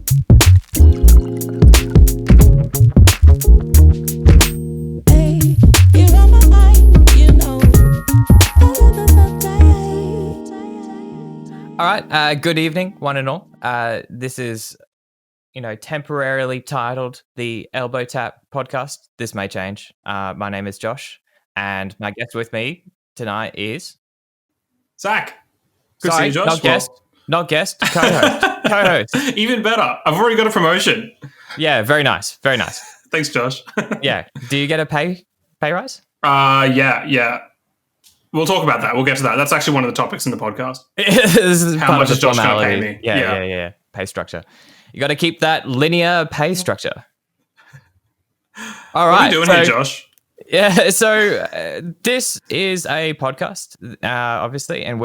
All right. Good evening, one and all. This is, temporarily titled the Elbow Tap Podcast. This may change. My name is Josh, and my guest with me tonight is Zac. Good to see you, Josh. Not guest, co-host. Co-host. Even better. I've already got a promotion. Yeah, very nice. Very nice. Thanks, Josh. Yeah. Do you get a pay rise? Yeah. We'll talk about that. We'll get to that. That's actually one of the topics in the podcast. This is How much is Josh going to pay me? Yeah. Pay structure. You got to keep that linear pay structure. All right. What are you doing here, Josh? Yeah. So this is a podcast, obviously, and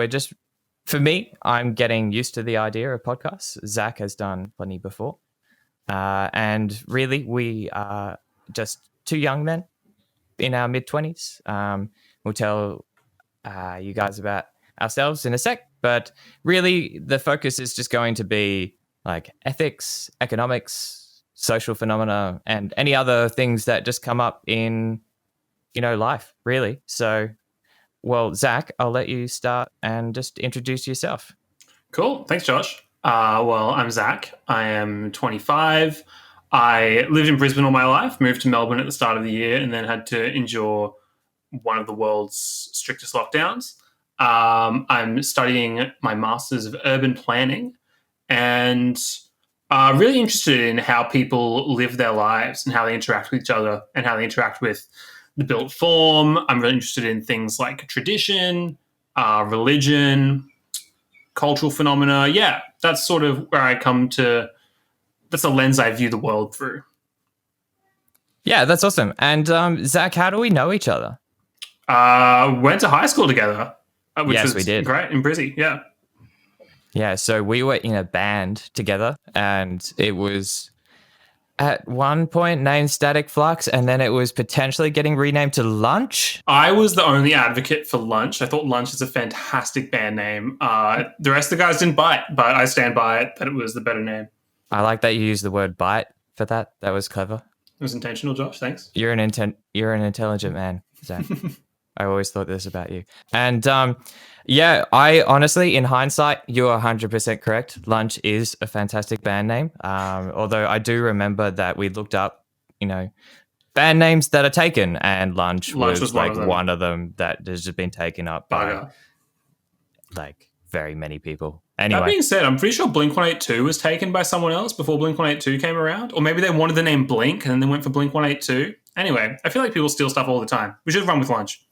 for me, I'm getting used to the idea of podcasts. Zac has done plenty before. And really, we are just two young men in our mid-20s. We'll tell you guys about ourselves in a sec, but really the focus is just going to be like ethics, economics, social phenomena, and any other things that just come up in, life, really. So, well, Zac, I'll let you start and just introduce yourself. Cool. Thanks, Josh. Well, I'm Zac. I am 25. I lived in Brisbane all my life, moved to Melbourne at the start of the year, and then had to endure one of the world's strictest lockdowns. I'm studying my Masters of Urban Planning and really interested in how people live their lives and how they interact with each other and how they interact with the built form. I'm really interested in things like tradition, religion, cultural phenomena. Yeah, that's sort of where I come to. That's the lens I view the world through. Yeah, that's awesome. And Zac, how do we know each other? Went to high school together, which was we did. Great in Brizzy. Yeah. Yeah, so we were in a band together, and it was at one point named Static Flux, and then it was potentially getting renamed to Lunch. I was the only advocate for Lunch. I thought Lunch is a fantastic band name. The rest of the guys didn't buy it, but I stand by it that it was the better name. I like that you used the word bite for that. That was clever. It was intentional, Josh. Thanks. You're an intelligent man, Zac. I always thought this about you. And I honestly, in hindsight, you're 100% correct. Lunch is a fantastic band name. Although I do remember that we looked up, band names that are taken, and Lunch was like one of them that has just been taken up by like very many people. Anyway. That being said, I'm pretty sure Blink-182 was taken by someone else before Blink-182 came around. Or maybe they wanted the name Blink and then they went for Blink-182. Anyway, I feel like people steal stuff all the time. We should have run with Lunch.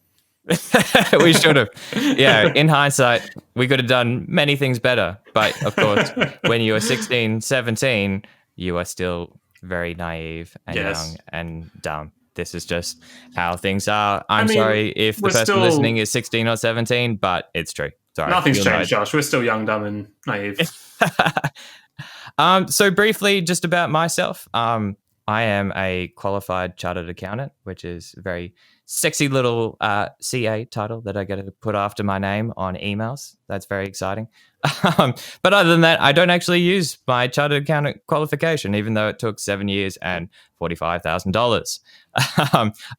We should have. Yeah, in hindsight, we could have done many things better. But of course, when you were 16, 17, you are still very naive and young and dumb. This is just how things are. I'm sorry if the person listening is 16 or 17, but it's true. Sorry. Nothing's changed, Josh. We're still young, dumb, and naive. So briefly, just about myself. I am a qualified chartered accountant, which is a very sexy little CA title that I get to put after my name on emails. That's very exciting. But other than that, I don't actually use my chartered accountant qualification, even though it took 7 years and $45,000.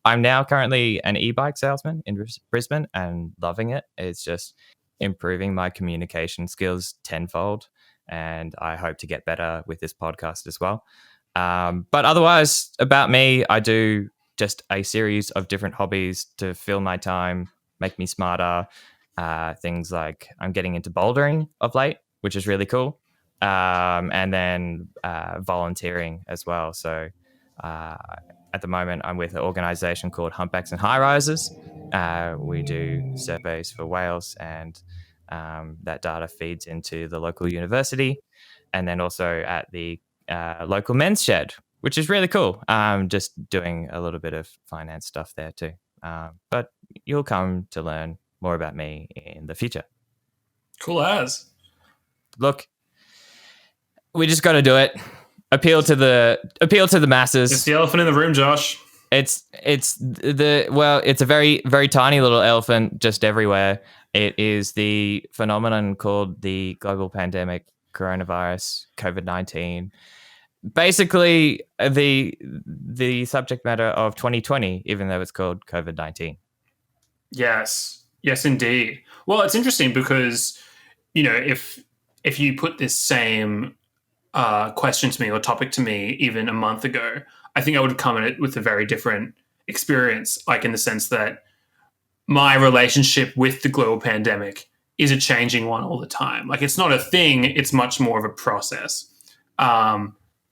I'm now currently an e-bike salesman in Brisbane and loving it. It's just improving my communication skills tenfold, and I hope to get better with this podcast as well. But otherwise, about me, I do just a series of different hobbies to fill my time, make me smarter. Things like I'm getting into bouldering of late, which is really cool. And then volunteering as well. So at the moment, I'm with an organization called Humpbacks and High Risers. We do surveys for whales, and that data feeds into the local university. And then also at the local men's shed, which is really cool. Just doing a little bit of finance stuff there too. But you'll come to learn more about me in the future. Cool as. Look, we just got to do it. Appeal to the masses. It's the elephant in the room, Josh. It's a very, very tiny little elephant just everywhere. It is the phenomenon called the global pandemic. coronavirus, COVID-19. Basically, the subject matter of 2020, even though it's called COVID-19. Yes, yes, indeed. Well, it's interesting because if you put this same question to me or topic to me even a month ago, I think I would have come at it with a very different experience, like in the sense that my relationship with the global pandemic is a changing one all the time. Like it's not a thing; it's much more of a process.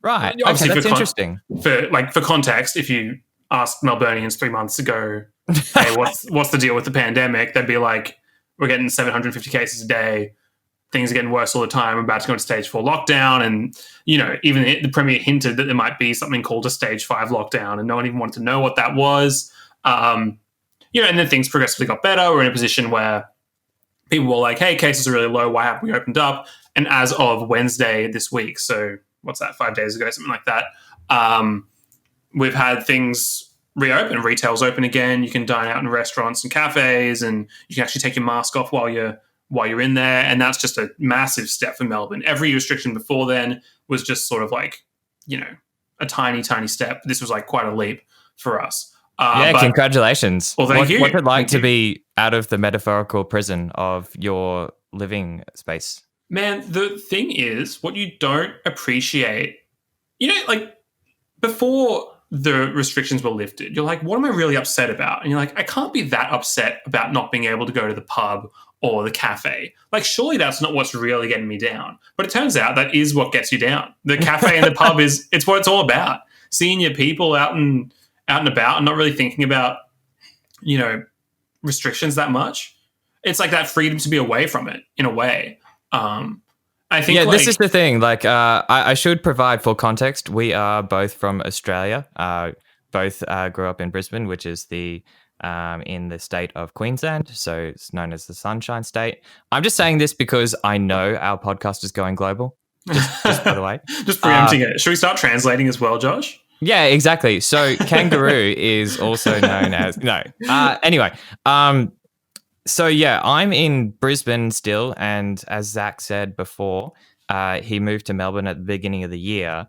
Right. Okay, Obviously, that's interesting. for context, if you asked Melburnians 3 months ago, "Hey, what's the deal with the pandemic?" They'd be like, "We're getting 750 cases a day. Things are getting worse all the time. We're about to go into stage 4 lockdown." And even the Premier hinted that there might be something called a stage 5 lockdown, and no one even wanted to know what that was. And then things progressively got better. We're in a position where people were like, "Hey, cases are really low. Why haven't we opened up?" And as of Wednesday this week, so what's that, 5 days ago, something like that, we've had things reopen. Retail's open again. You can dine out in restaurants and cafes, and you can actually take your mask off while you're in there. And that's just a massive step for Melbourne. Every restriction before then was just sort of like, a tiny, tiny step. This was like quite a leap for us. Congratulations. Well, thank you. What's it like to be out of the metaphorical prison of your living space? Man, the thing is, what you don't appreciate, like before the restrictions were lifted, you're like, what am I really upset about? And you're like, I can't be that upset about not being able to go to the pub or the cafe. Like, surely that's not what's really getting me down. But it turns out that is what gets you down. The cafe and the pub it's what it's all about. Seeing your people out and about and not really thinking about, restrictions that much. It's like that freedom to be away from it in a way. I think this is the thing. Like, I should provide full context. We are both from Australia. Both grew up in Brisbane, which is in the state of Queensland, so it's known as the Sunshine State. I'm just saying this because I know our podcast is going global. Just by the way, just preempting it. Should we start translating as well, Josh? Yeah, exactly. So kangaroo is also known as no. Anyway, so yeah, I'm in Brisbane still, and as Zac said before, he moved to Melbourne at the beginning of the year,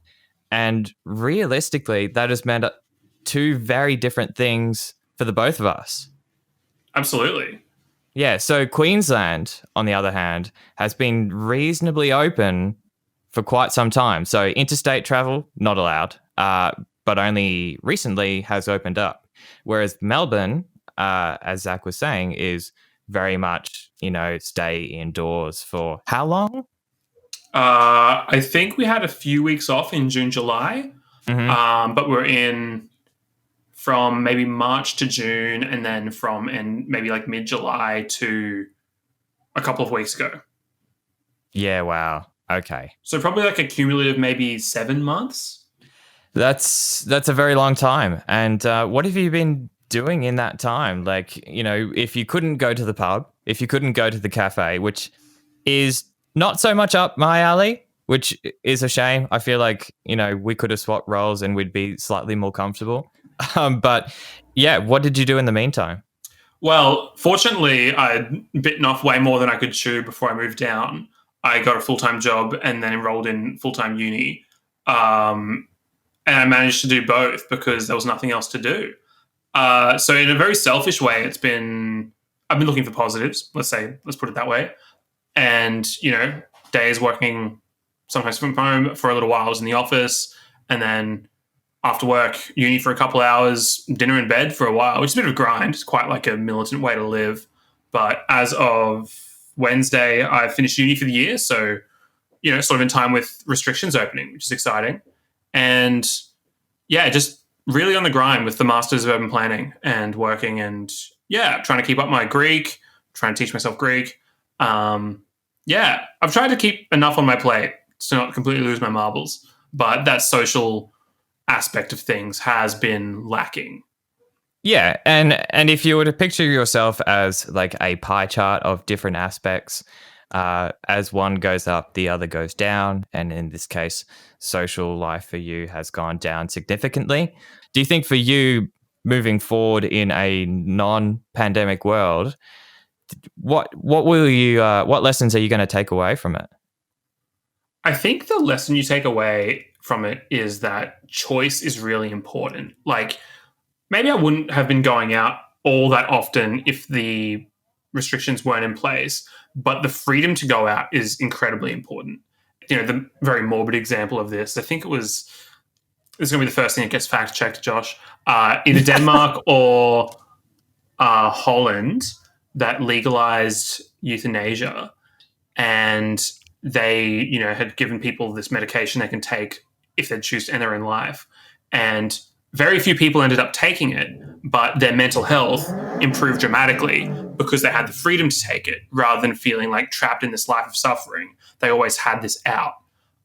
and realistically, that has meant two very different things for the both of us. Absolutely. Yeah, so Queensland, on the other hand, has been reasonably open for quite some time. So interstate travel, not allowed, but only recently has opened up. Whereas Melbourne, as Zac was saying, is very much, stay indoors for how long? I think we had a few weeks off in June, July, but we're in from maybe March to June, and then maybe like mid-July to a couple of weeks ago. Yeah, wow. Okay. So probably like a cumulative maybe 7 months. That's a very long time. And what have you been doing in that time? Like, if you couldn't go to the pub, if you couldn't go to the cafe, which is not so much up my alley, which is a shame. I feel like, we could have swapped roles and we'd be slightly more comfortable. But yeah, what did you do in the meantime? Well, fortunately, I'd bitten off way more than I could chew before I moved down. I got a full-time job and then enrolled in full-time uni. And I managed to do both because there was nothing else to do. So in a very selfish way, I've been looking for positives. Let's put it that way. And, days working sometimes from home. For a little while I was in the office, and then after work, uni for a couple hours, dinner in bed for a while, which is a bit of a grind. It's quite like a militant way to live. But as of Wednesday, I finished uni for the year. So, sort of in time with restrictions opening, which is exciting. And yeah, just really on the grind with the Masters of Urban Planning and working and trying to keep up my Greek, trying to teach myself Greek. I've tried to keep enough on my plate to not completely lose my marbles, but that social aspect of things has been lacking. Yeah, and if you were to picture yourself as like a pie chart of different aspects, as one goes up, the other goes down, and in this case, social life for you has gone down significantly. Do you think for you, moving forward in a non-pandemic world, what lessons are you going to take away from it? I think the lesson you take away from it is that choice is really important. Like, maybe I wouldn't have been going out all that often if the restrictions weren't in place, but the freedom to go out is incredibly important. The very morbid example of this, I think this is going to be the first thing that gets fact checked, Josh. Either Denmark or Holland that legalized euthanasia, and they, had given people this medication they can take if they choose to end their own life. And very few people ended up taking it, but their mental health improved dramatically because they had the freedom to take it rather than feeling like trapped in this life of suffering. They always had this out.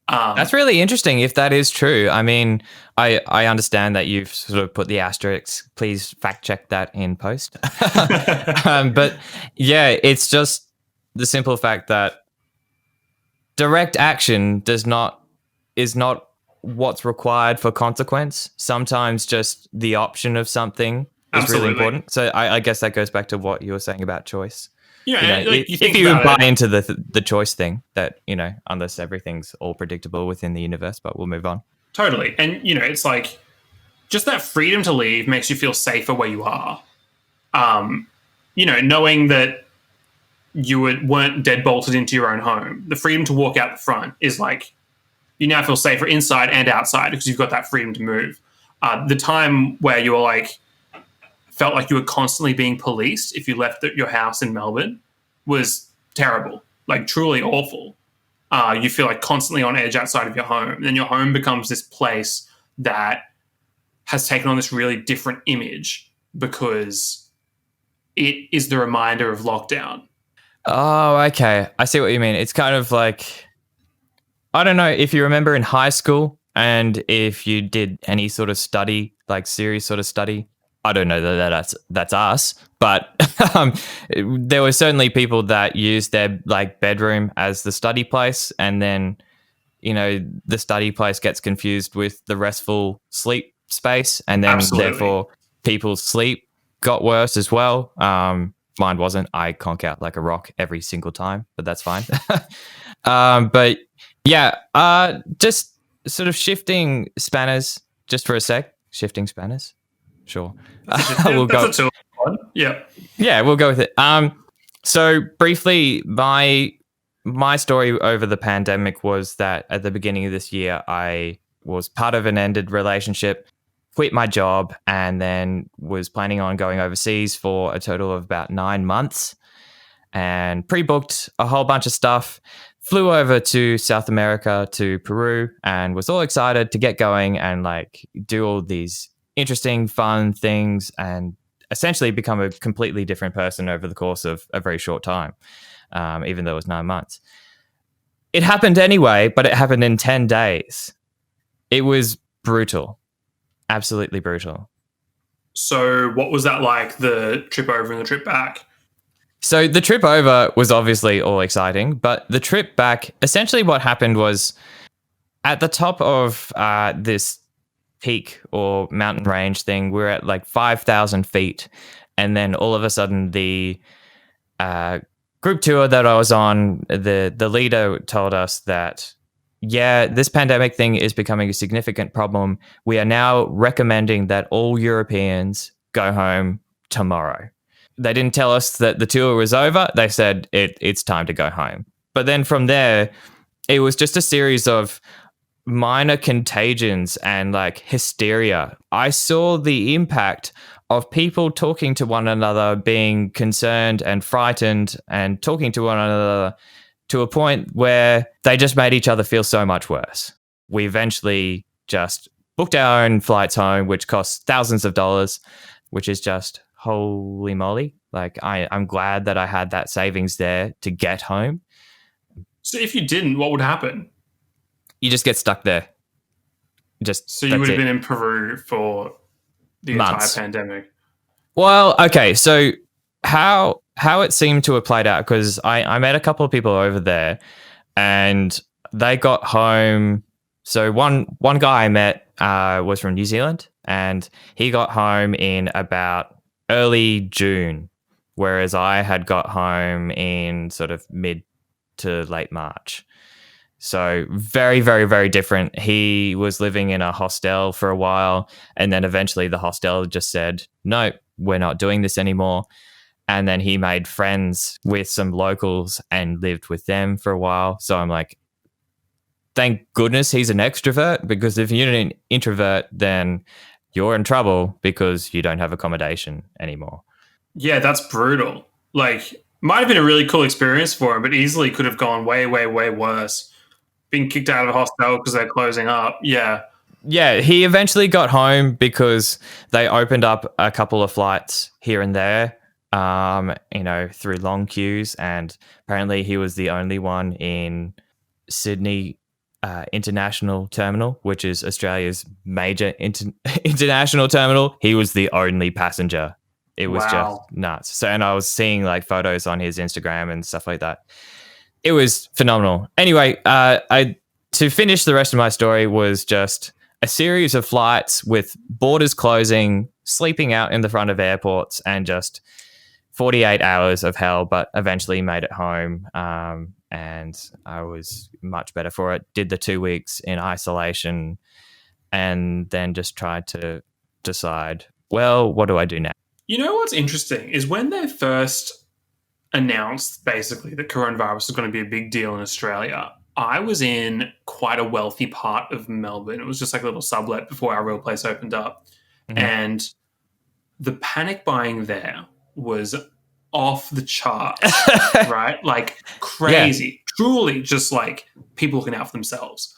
That's really interesting if that is true. I mean, I understand that you've sort of put the asterisks. Please fact check that in post. But yeah, it's just the simple fact that direct action is not what's required for consequence. Sometimes just the option of something is really important. So I guess that goes back to what you were saying about choice. Yeah, if you buy into the choice thing, that unless everything's all predictable within the universe, but we'll move on. Totally, and it's like just that freedom to leave makes you feel safer where you are. Knowing that you weren't dead bolted into your own home, the freedom to walk out the front is like you now feel safer inside and outside because you've got that freedom to move. The time where you were like felt like you were constantly being policed if you left your house in Melbourne was terrible, like truly awful. You feel like constantly on edge outside of your home. And then your home becomes this place that has taken on this really different image because it is the reminder of lockdown. Oh, okay. I see what you mean. It's kind of like, I don't know if you remember in high school and if you did any sort of study, like serious sort of study. I don't know that that's us, but there were certainly people that used their like bedroom as the study place, and then the study place gets confused with the restful sleep space, and then therefore people's sleep got worse as well. Mine wasn't. I conk out like a rock every single time, but that's fine. But yeah, just sort of shifting spanners just for a sec. Shifting spanners. Sure. We'll go. That's a one. Yeah. Yeah, we'll go with it. So briefly, my story over the pandemic was that at the beginning of this year, I was part of an ended relationship, quit my job, and then was planning on going overseas for a total of about 9 months, and pre-booked a whole bunch of stuff. Flew over to South America, to Peru, and was all excited to get going and like do all these interesting, fun things and essentially become a completely different person over the course of a very short time, even though it was 9 months. It happened anyway, but it happened in 10 days. It was brutal. Absolutely brutal. So what was that like, the trip over and the trip back? So the trip over was obviously all exciting, but the trip back, essentially what happened was at the top of this peak or mountain range thing, we're at like 5,000 feet. And then all of a sudden the group tour that I was on, the leader told us that, yeah, this pandemic thing is becoming a significant problem. We are now recommending that all Europeans go home tomorrow. They didn't tell us that the tour was over. They said it's time to go home. But then from there, it was just a series of minor contagions and like hysteria. I saw the impact of people talking to one another, being concerned and frightened and talking to one another to a point where they just made each other feel so much worse. We eventually just booked our own flights home, which costs thousands of dollars, which is just holy moly. Like I'm glad that I had that savings there to get home. So if you didn't, what would happen? You just get stuck there. So you would have been in Peru for the months. Entire pandemic. Well, okay. So how it seemed to have played out, because I met a couple of people over there and they got home. So one guy I met was from New Zealand and he got home in about early June, whereas I had got home in sort of mid to late March. So very, very, very different. He was living in a hostel for a while, and then eventually the hostel just said, no, we're not doing this anymore. And then he made friends with some locals and lived with them for a while. So I'm like, thank goodness he's an extrovert, because if you're an introvert, then you're in trouble because you don't have accommodation anymore. Yeah, that's brutal. Like, might have been a really cool experience for him, but easily could have gone way, way, way worse. Being kicked out of a hostel because they're closing up. Yeah. Yeah, he eventually got home because they opened up a couple of flights here and there, through long queues. And apparently he was the only one in Sydney International Terminal, which is Australia's major international terminal. He was the only passenger. It was just nuts. So, and I was seeing like photos on his Instagram and stuff like that. It was phenomenal. Anyway, to finish the rest of my story was just a series of flights with borders closing, sleeping out in the front of airports, and just 48 hours of hell, but eventually made it home. And I was much better for it. Did the 2 weeks in isolation and then just tried to decide, well, what do I do now? You know what's interesting is when they first announced basically that coronavirus was going to be a big deal in Australia, I was in quite a wealthy part of Melbourne. It was just like a little sublet before our real place opened up. Mm-hmm. And the panic buying there was off the charts, right? Like crazy. Yeah. Truly just like people looking out for themselves.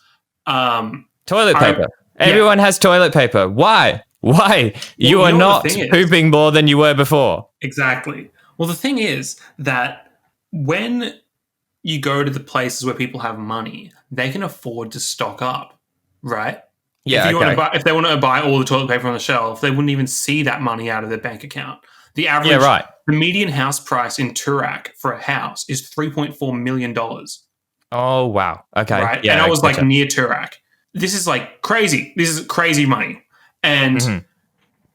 Toilet paper. Everyone has toilet paper. Why? Well, you are not pooping more than you were before. Exactly. Well, the thing is that when you go to the places where people have money, they can afford to stock up, right? Yeah. If they want to buy all the toilet paper on the shelf, they wouldn't even see that money out of their bank account. The average, the median house price in Toorak for a house is $3.4 million. Oh, wow. Okay. Right. Yeah, and I was like near Toorak. This is like crazy. This is crazy money. And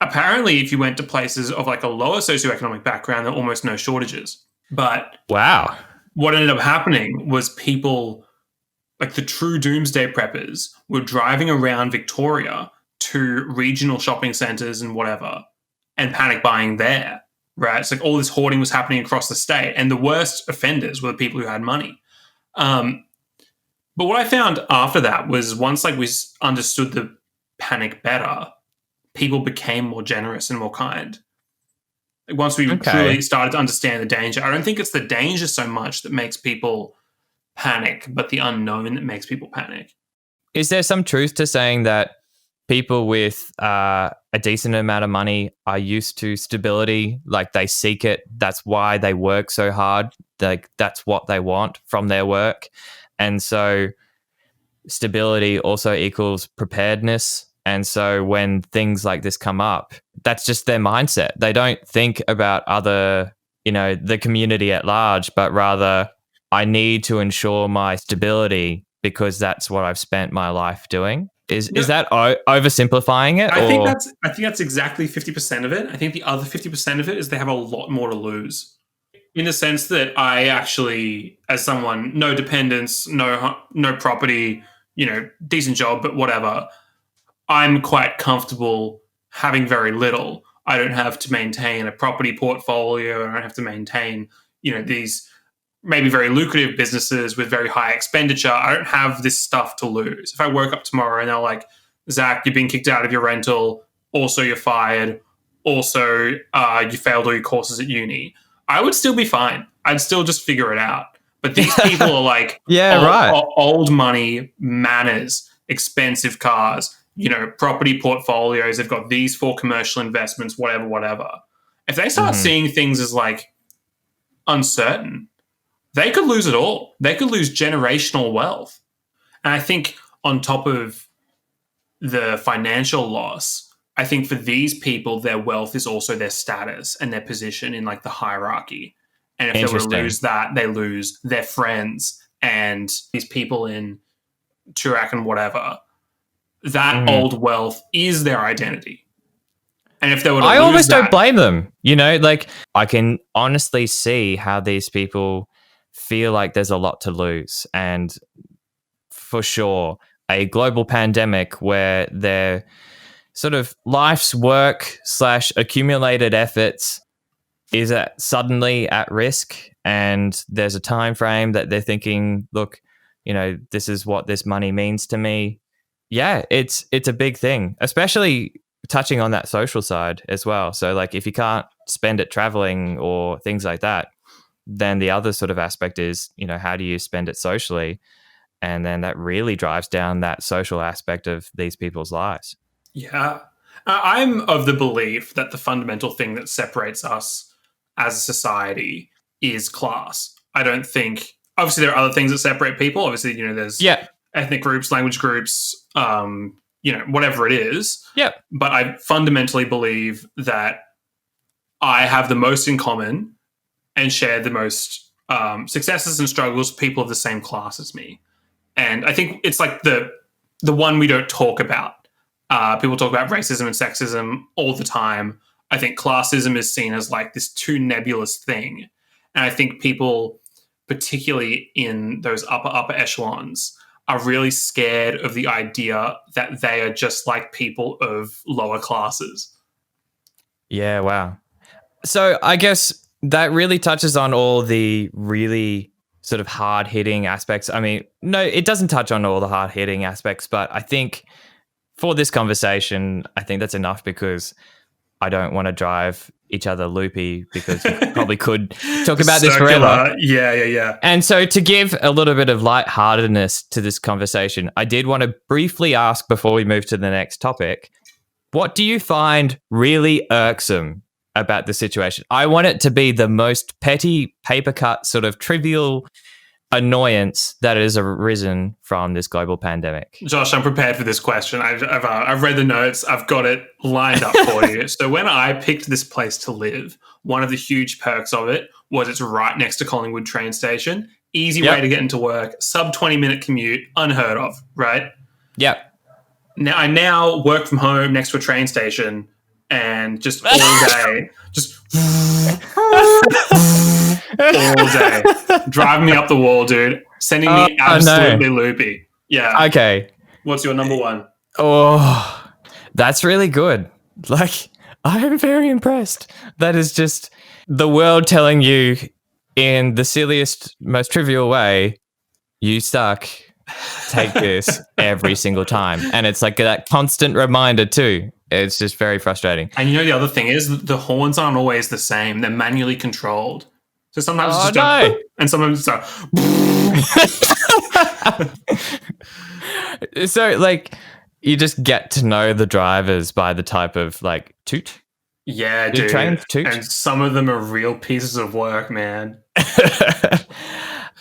apparently, if you went to places of like a lower socioeconomic background, there are almost no shortages. But wow, what ended up happening was people, like the true doomsday preppers, were driving around Victoria to regional shopping centres and whatever, and panic buying there. Right, it's like all this hoarding was happening across the state, and the worst offenders were the people who had money. But what I found after that was once like we understood the panic better, people became more generous and more kind. Once we truly started to understand the danger, I don't think it's the danger so much that makes people panic, but the unknown that makes people panic. Is there some truth to saying that people with a decent amount of money are used to stability? Like they seek it. That's why they work so hard. Like that's what they want from their work. And so stability also equals preparedness. And so when things like this come up, that's just their mindset. They don't think about other, the community at large, but rather I need to ensure my stability because that's what I've spent my life doing. Is that oversimplifying it? I think that's exactly 50% of it. I think the other 50% of it is they have a lot more to lose. In the sense that I actually, as someone, no dependents, no property, decent job, but whatever, I'm quite comfortable having very little. I don't have to maintain a property portfolio. I don't have to maintain, these maybe very lucrative businesses with very high expenditure. I don't have this stuff to lose. If I woke up tomorrow and they're like, Zach, you've been kicked out of your rental. Also, you're fired. Also, you failed all your courses at uni. I would still be fine. I'd still just figure it out. But these people are like old money, manners, expensive cars, property portfolios. They've got these 4 commercial investments, whatever. If they start seeing things as like uncertain, they could lose it all. They could lose generational wealth. And I think on top of the financial loss, I think for these people, their wealth is also their status and their position in like the hierarchy. And if they were to lose that, they lose their friends and these people in Toorak and whatever. That old wealth is their identity. And if they were to lose that, don't blame them. Like I can honestly see how these people feel like there's a lot to lose. And for sure a global pandemic where their sort of life's work / accumulated efforts is suddenly at risk, and there's a time frame that they're thinking, look, this is what this money means to me. Yeah, it's a big thing, especially touching on that social side as well. So like if you can't spend it traveling or things like that, then the other sort of aspect is, how do you spend it socially? And then that really drives down that social aspect of these people's lives. Yeah. I'm of the belief that the fundamental thing that separates us as a society is class. I don't think, obviously, there are other things that separate people. Obviously, there's ethnic groups, language groups, whatever it is. Yeah. But I fundamentally believe that I have the most in common and share the most successes and struggles with people of the same class as me. And I think it's like the one we don't talk about. People talk about racism and sexism all the time. I think classism is seen as like this too nebulous thing. And I think people, particularly in those upper echelons, are really scared of the idea that they are just like people of lower classes. Yeah, wow. So I guess that really touches on all the really sort of hard-hitting aspects. I mean, no, it doesn't touch on all the hard-hitting aspects, but I think for this conversation, I think that's enough, because I don't want to drive each other loopy, because we probably could talk about this forever. Yeah. And so to give a little bit of lightheartedness to this conversation, I did want to briefly ask before we move to the next topic, what do you find really irksome about the situation? I want it to be the most petty, paper cut, sort of trivial annoyance that has arisen from this global pandemic. Josh, I'm prepared for this question. I've read the notes. I've got it lined up for you. So when I picked this place to live, one of the huge perks of it was it's right next to Collingwood train station. Easy way to get into work. Sub 20-minute commute. Unheard of, right? Yep. Now I work from home next to a train station, and just all day, all day, driving me up the wall, dude. Sending me absolutely loopy. Yeah. Okay. What's your number one? Oh, that's really good. Like, I am very impressed. That is just the world telling you in the silliest, most trivial way, you suck. Take this every single time. And it's like that constant reminder too. It's just very frustrating. And the other thing is the horns aren't always the same. They're manually controlled. So sometimes it's just and sometimes it's So like you just get to know the drivers by the type of like toot. Yeah, dude. Trains toot. And some of them are real pieces of work, man.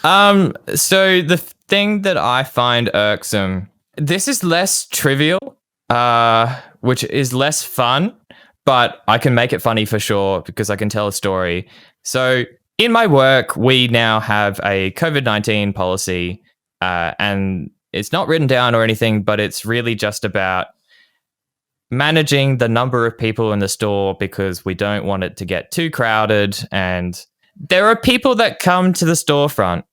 So the thing that I find irksome, this is less trivial, which is less fun, but I can make it funny for sure because I can tell a story. So in my work, we now have a COVID-19 policy, and it's not written down or anything, but it's really just about managing the number of people in the store because we don't want it to get too crowded. And there are people that come to the storefront,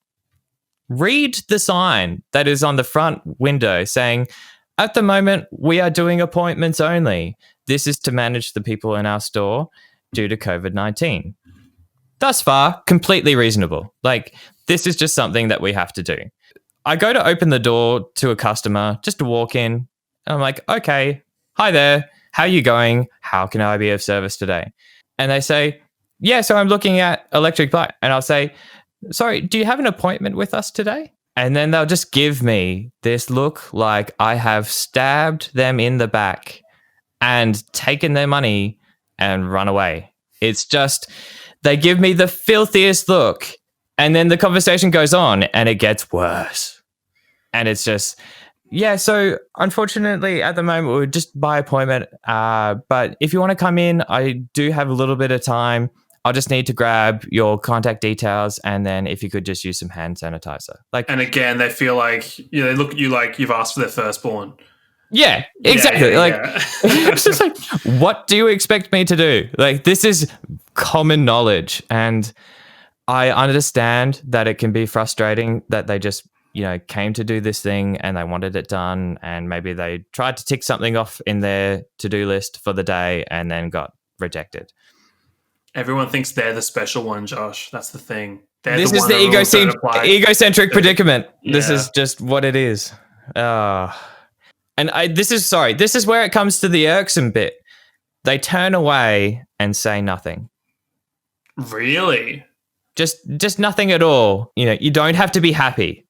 read the sign that is on the front window saying, at the moment, we are doing appointments only. This is to manage the people in our store due to COVID-19. Thus far, completely reasonable. Like, this is just something that we have to do. I go to open the door to a customer just to walk in. And I'm like, okay, hi there. How are you going? How can I be of service today? And they say, yeah, so I'm looking at electric bike. And I'll say, sorry, do you have an appointment with us today? And then they'll just give me this look like I have stabbed them in the back and taken their money and run away. It's just, they give me the filthiest look. And then the conversation goes on and it gets worse. And it's just, yeah, so unfortunately at the moment we're just by appointment. But if you want to come in, I do have a little bit of time. I'll just need to grab your contact details, and then if you could just use some hand sanitizer. And again, they feel like they look at you like you've asked for their firstborn. Yeah, exactly. It's just like, what do you expect me to do? Like, this is common knowledge, and I understand that it can be frustrating that they just came to do this thing and they wanted it done, and maybe they tried to tick something off in their to-do list for the day and then got rejected. Everyone thinks they're the special one, Josh. That's the thing. This is the egocentric predicament. Yeah. This is just what it is. And this is where it comes to the irksome bit. They turn away and say nothing. Really? Just nothing at all. You don't have to be happy.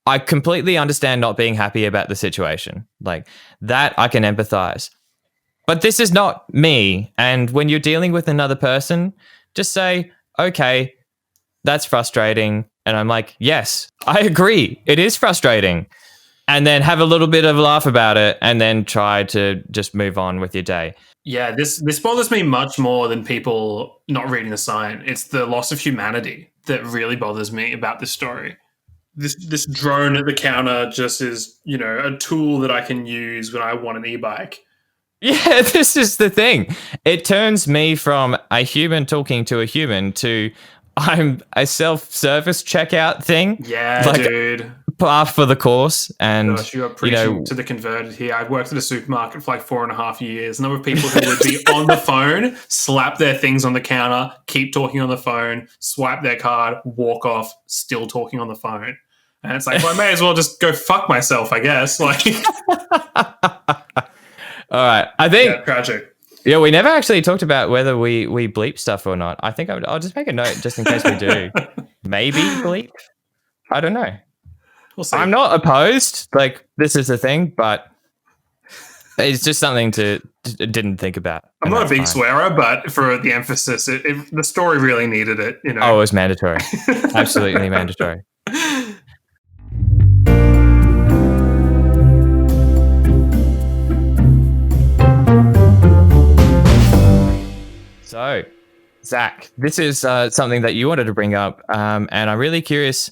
I completely understand not being happy about the situation. Like that, I can empathize. But this is not me. And when you're dealing with another person, just say, okay, that's frustrating. And I'm like, yes, I agree. It is frustrating. And then have a little bit of a laugh about it and then try to just move on with your day. Yeah, this bothers me much more than people not reading the sign. It's the loss of humanity that really bothers me about this story. This drone at the counter just is, a tool that I can use when I want an e-bike. Yeah, this is the thing. It turns me from a human talking to a human to I'm a self-service checkout thing. Yeah, dude. Par for the course. And Gosh, you are preaching to the converted here. I've worked at a supermarket for like 4.5 years. The number of people who would be on the phone, slap their things on the counter, keep talking on the phone, swipe their card, walk off, still talking on the phone. And it's like, well, I may as well just go fuck myself, I guess. Like, all right. I think tragic. Yeah, we never actually talked about whether we bleep stuff or not. I think I'll just make a note just in case we do. Maybe bleep. I don't know. We'll see. I'm not opposed. Like, this is the thing, but it's just something didn't think about. I'm not a big swearer, but for the emphasis, the story really needed it. Oh, it was mandatory. Absolutely mandatory. So, Zac, this is something that you wanted to bring up, and I'm really curious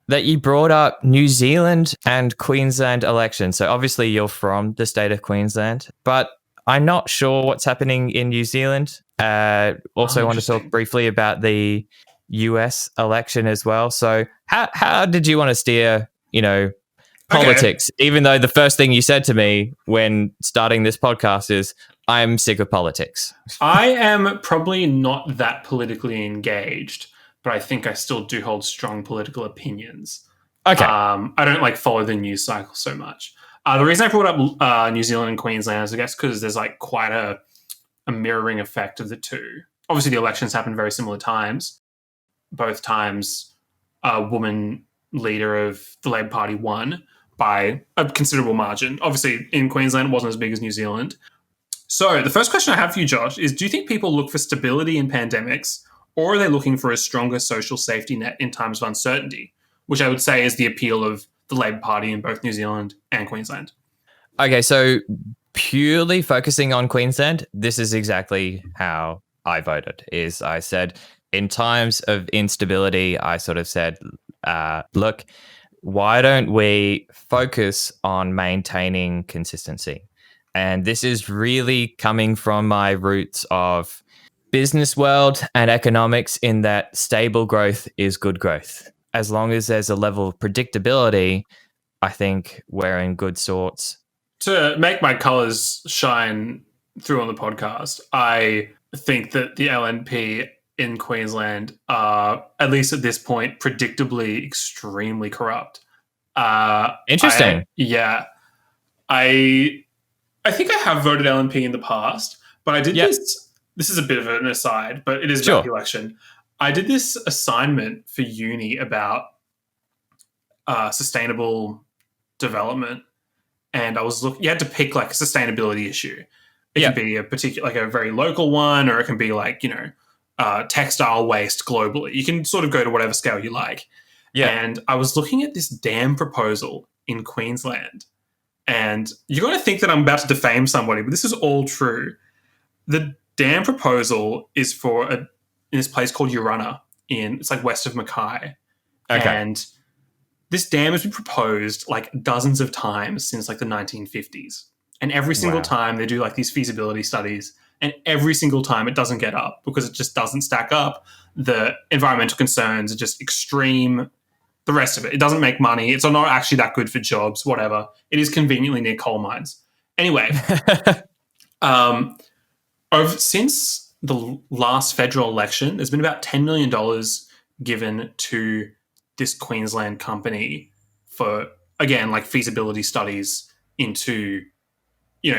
that you brought up New Zealand and Queensland elections. So obviously you're from the state of Queensland, but I'm not sure what's happening in New Zealand. Also want to talk briefly about the US election as well. So how did you want to steer, politics, even though the first thing you said to me when starting this podcast is, I'm sick of politics. I am probably not that politically engaged, but I think I still do hold strong political opinions. Okay. I don't follow the news cycle so much. The reason I brought up New Zealand and Queensland is, I guess, because there's quite a mirroring effect of the two. Obviously, the elections happened very similar times. Both times, a woman leader of the Labour Party won by a considerable margin. Obviously, in Queensland, it wasn't as big as New Zealand. So the first question I have for you, Josh, is do you think people look for stability in pandemics, or are they looking for a stronger social safety net in times of uncertainty, which I would say is the appeal of the Labour Party in both New Zealand and Queensland? Okay, so purely focusing on Queensland, this is exactly how I voted. I said, in times of instability, I sort of said, look, why don't we focus on maintaining consistency? And this is really coming from my roots of business world and economics, in that stable growth is good growth. As long as there's a level of predictability, I think we're in good sorts. To make my colours shine through on the podcast, I think that the LNP in Queensland are, at least at this point, predictably extremely corrupt. Interesting. I think I have voted LNP in the past, but I did this. This is a bit of an aside, but it is about the election. I did this assignment for uni about sustainable development, and I was looking. You had to pick a sustainability issue. It can be a particular, a very local one, or it can be textile waste globally. You can sort of go to whatever scale you like. Yeah. And I was looking at this dam proposal in Queensland. And you're going to think that I'm about to defame somebody, but this is all true. The dam proposal is in this place called Urunna, it's west of Mackay. Okay. And this dam has been proposed dozens of times since the 1950s. And every single time they do these feasibility studies, and every single time it doesn't get up because it just doesn't stack up. The environmental concerns are just extreme. the rest of it. It doesn't make money. It's not actually that good for jobs, whatever. It is conveniently near coal mines. Anyway, since the last federal election, there's been about $10 million given to this Queensland company for, again, like feasibility studies into,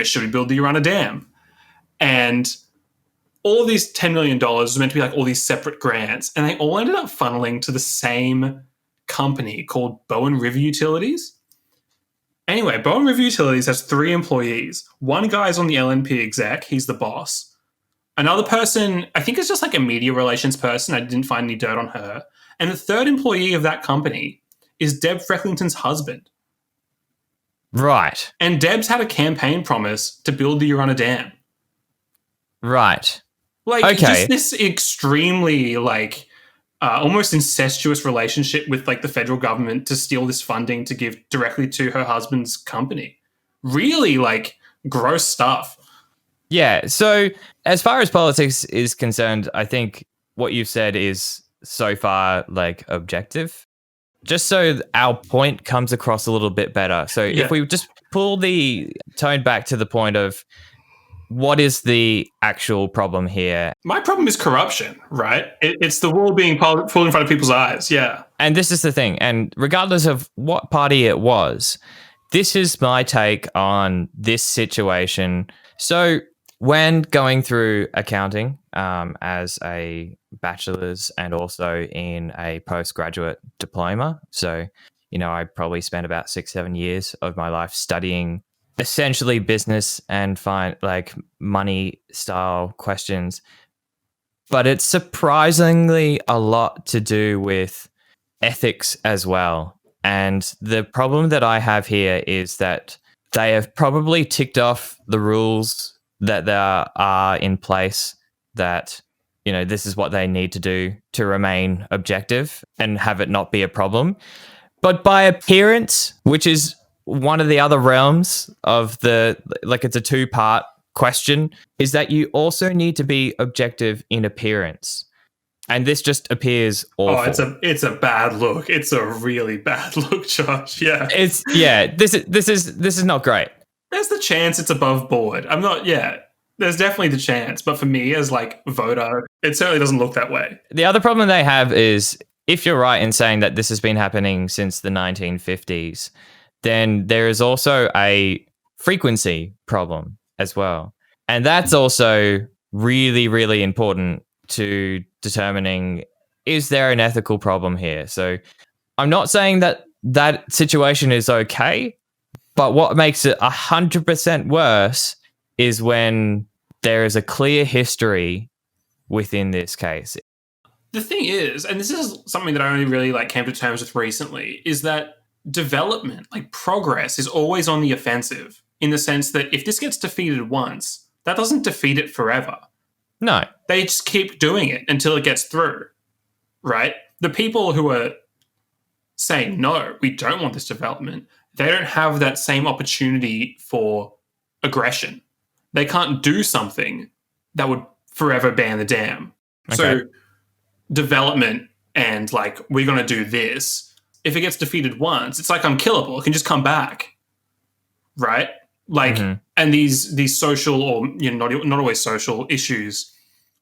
should we build the Urunna Dam? And all of these $10 million was meant to be like all these separate grants, and they all ended up funneling to the same company called Bowen River Utilities. Anyway, Bowen River Utilities has 3 employees. One guy's on the LNP exec. He's the boss. Another person, I think it's just like a media relations person. I didn't find any dirt on her. And the third employee of that company is Deb Frecklington's husband. Right. And Deb's had a campaign promise to build the Urunna Dam. Right. Like, okay. Just this extremely, almost incestuous relationship with, the federal government to steal this funding to give directly to her husband's company. Really, gross stuff. Yeah. So as far as politics is concerned, I think what you've said is so far, objective. Just so our point comes across a little bit better. So if we just pull the tone back to the point of what is the actual problem here? My problem is corruption, right? It's the wool being pulled in front of people's eyes. Yeah. And this is the thing. And regardless of what party it was, this is my take on this situation. So when going through accounting as a bachelor's and also in a postgraduate diploma, so, I probably spent about 6-7 years of my life studying essentially business and money style questions. But it's surprisingly a lot to do with ethics as well. And the problem that I have here is that they have probably ticked off the rules that there are in place that, this is what they need to do to remain objective and have it not be a problem. But by appearance, which is one of the other realms of it's a 2-part question, is that you also need to be objective in appearance. And this just appears awful. Oh, it's a bad look. It's a really bad look, Josh. Yeah. This is not great. There's the chance it's above board. There's definitely the chance. But for me as voter, it certainly doesn't look that way. The other problem they have is, if you're right in saying that this has been happening since the 1950s, then there is also a frequency problem as well. And that's also really, really important to determining, is there an ethical problem here? So I'm not saying that that situation is okay, but what makes it 100% worse is when there is a clear history within this case. The thing is, and this is something that I only really came to terms with recently, is that development, progress, is always on the offensive, in the sense that if this gets defeated once, that doesn't defeat it forever. No. They just keep doing it until it gets through, right? The people who are saying, no, we don't want this development, they don't have that same opportunity for aggression. They can't do something that would forever ban the dam. Okay. So development and we're going to do this, if it gets defeated once, it's unkillable. It can just come back, right? And these social, or not always social issues,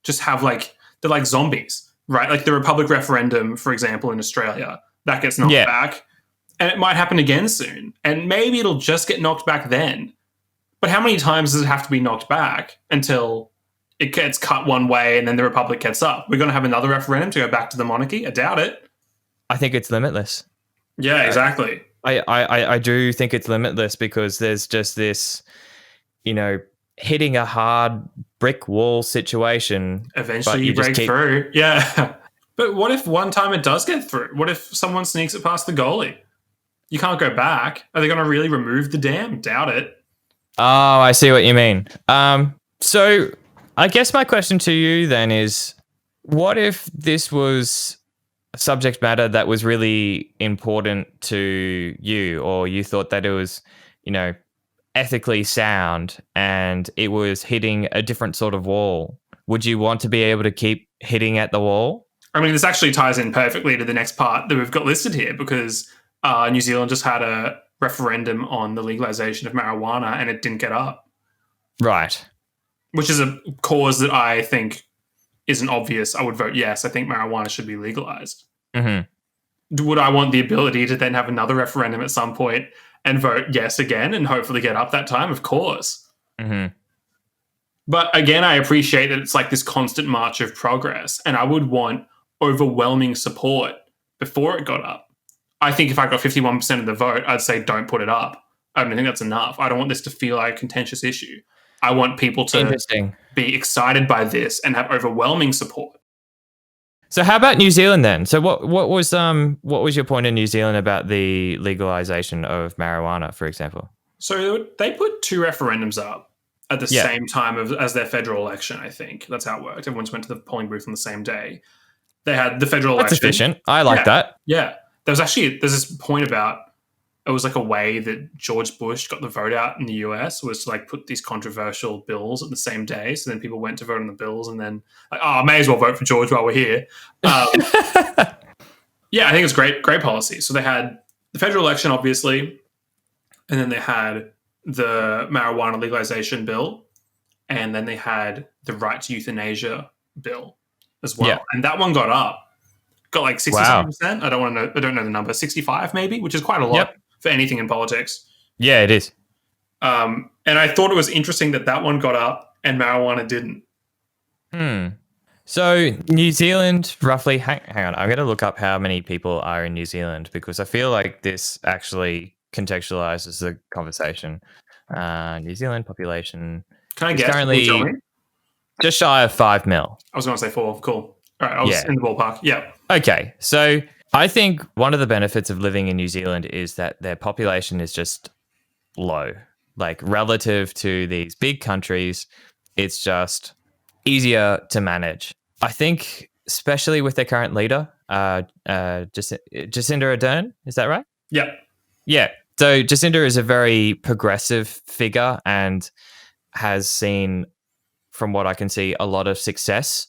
just have they're like zombies, right? The Republic referendum, for example, in Australia, that gets knocked back, and it might happen again soon, and maybe it'll just get knocked back then. But how many times does it have to be knocked back until it gets cut one way and then the Republic gets up? We're going to have another referendum to go back to the monarchy? I doubt it. I think it's limitless. Yeah, exactly. I do think it's limitless, because there's just this, hitting a hard brick wall situation. Eventually you break through. Yeah. But what if one time it does get through? What if someone sneaks it past the goalie? You can't go back. Are they going to really remove the dam? Doubt it. Oh, I see what you mean. So I guess my question to you then is, what if this was a subject matter that was really important to you, or you thought that it was, ethically sound and it was hitting a different sort of wall? Would you want to be able to keep hitting at the wall? I mean, this actually ties in perfectly to the next part that we've got listed here because New Zealand just had a referendum on the legalization of marijuana and it didn't get up, Right. which is a cause that I think isn't obvious. I would vote yes. I think marijuana should be legalized. Mm-hmm. Would I want the ability to then have another referendum at some point and vote yes again and hopefully get up that time? Of course. Mm-hmm. But again, I appreciate that it's like this constant march of progress, and I would want overwhelming support before it got up. I think if I got 51% of the vote, I'd say don't put it up. I don't think that's enough. I don't want this to feel like a contentious issue. I want people to Interesting. be excited by this and have overwhelming support. So how about New Zealand then? So what was your point in New Zealand about the legalization of marijuana, for example? So they put 2 referendums up at the same time as their federal election, I think. That's how it worked. Everyone's went to the polling booth on the same day. They had the federal election. That's efficient. I like that. Yeah. There's this point about it was like a way that George Bush got the vote out in the US was to like put these controversial bills at the same day. So then people went to vote on the bills and then like, I may as well vote for George while we're here. Yeah, I think it's great policy. So they had the federal election, obviously, and then they had the marijuana legalization bill, and then they had the right to euthanasia bill as well. Yeah. And that one got up. Got like 67%. I don't know the number. 65 maybe, which is quite a lot for anything in politics. Yeah, it is. And I thought it was interesting that one got up and marijuana didn't. So New Zealand, roughly, hang on, I'm going to look up how many people are in New Zealand because I feel like this actually contextualizes the conversation. New Zealand population. Can I guess? Currently just shy of 5 mil. I was going to say 4. Cool. All right, I was in the ballpark. Yeah. Okay, so I think one of the benefits of living in New Zealand is that their population is just low. Like relative to these big countries, it's just easier to manage. I think, especially with their current leader, Jacinda Ardern, is that right? Yeah. Yeah. So Jacinda is a very progressive figure and has seen, from what I can see, a lot of success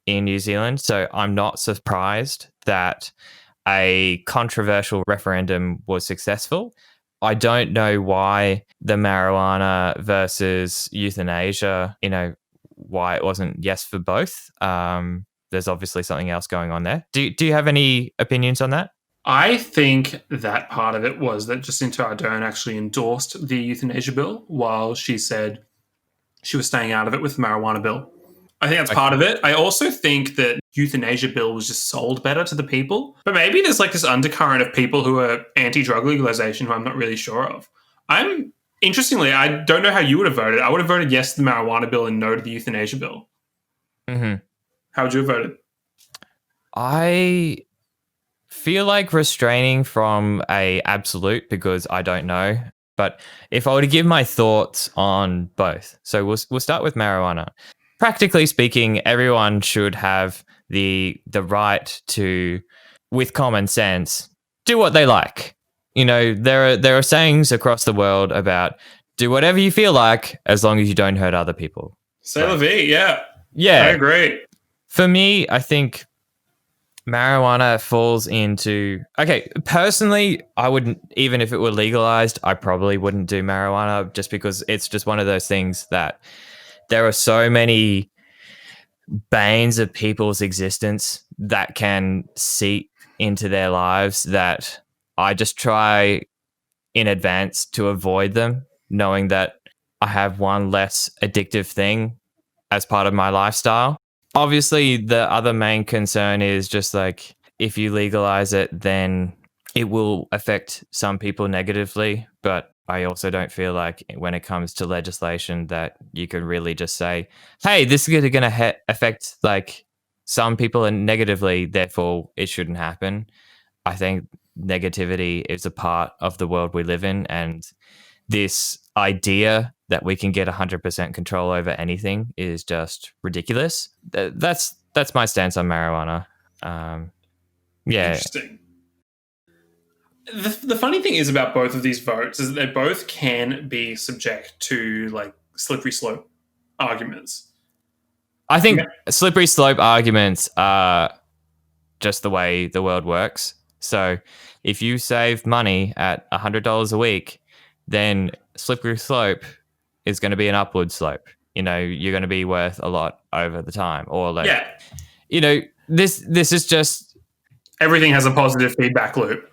in New Zealand. So I'm not surprised that a controversial referendum was successful. I don't know why the marijuana versus euthanasia, why it wasn't yes for both. There's obviously something else going on there. Do you have any opinions on that? I think that part of it was that Jacinda Ardern actually endorsed the euthanasia bill while she said she was staying out of it with the marijuana bill. I think that's part of it. I also think that euthanasia bill was just sold better to the people. But maybe there's like this undercurrent of people who are anti-drug legalization who I'm not really sure of. Interestingly, I don't know how you would have voted. I would have voted yes to the marijuana bill and no to the euthanasia bill. Mm-hmm. How would you have voted? I feel like restraining from a absolute because I don't know. But if I were to give my thoughts on both, so we'll start with marijuana. Practically speaking, everyone should have the right to, with common sense, do what they like. There are sayings across the world about do whatever you feel like as long as you don't hurt other people. C'est la vie, yeah. Yeah. I agree. For me, I think marijuana falls into... Okay, personally, I wouldn't, even if it were legalized, I probably wouldn't do marijuana just because it's just one of those things that there are so many banes of people's existence that can seep into their lives that I just try in advance to avoid them, knowing that I have one less addictive thing as part of my lifestyle. Obviously, the other main concern is just like if you legalize it, then it will affect some people negatively. But I also don't feel like when it comes to legislation that you can really just say, hey, this is going to affect like some people negatively, therefore it shouldn't happen. I think negativity is a part of the world we live in, and this idea that we can get 100% control over anything is just ridiculous. That's my stance on marijuana. Yeah. Interesting. The funny thing is about both of these votes is that they both can be subject to like slippery slope arguments. I think slippery slope arguments are just the way the world works. So if you save money at $100 a week, then slippery slope is going to be an upward slope. You're going to be worth a lot over the time. Or Yeah. This is just, Everything has a positive feedback loop.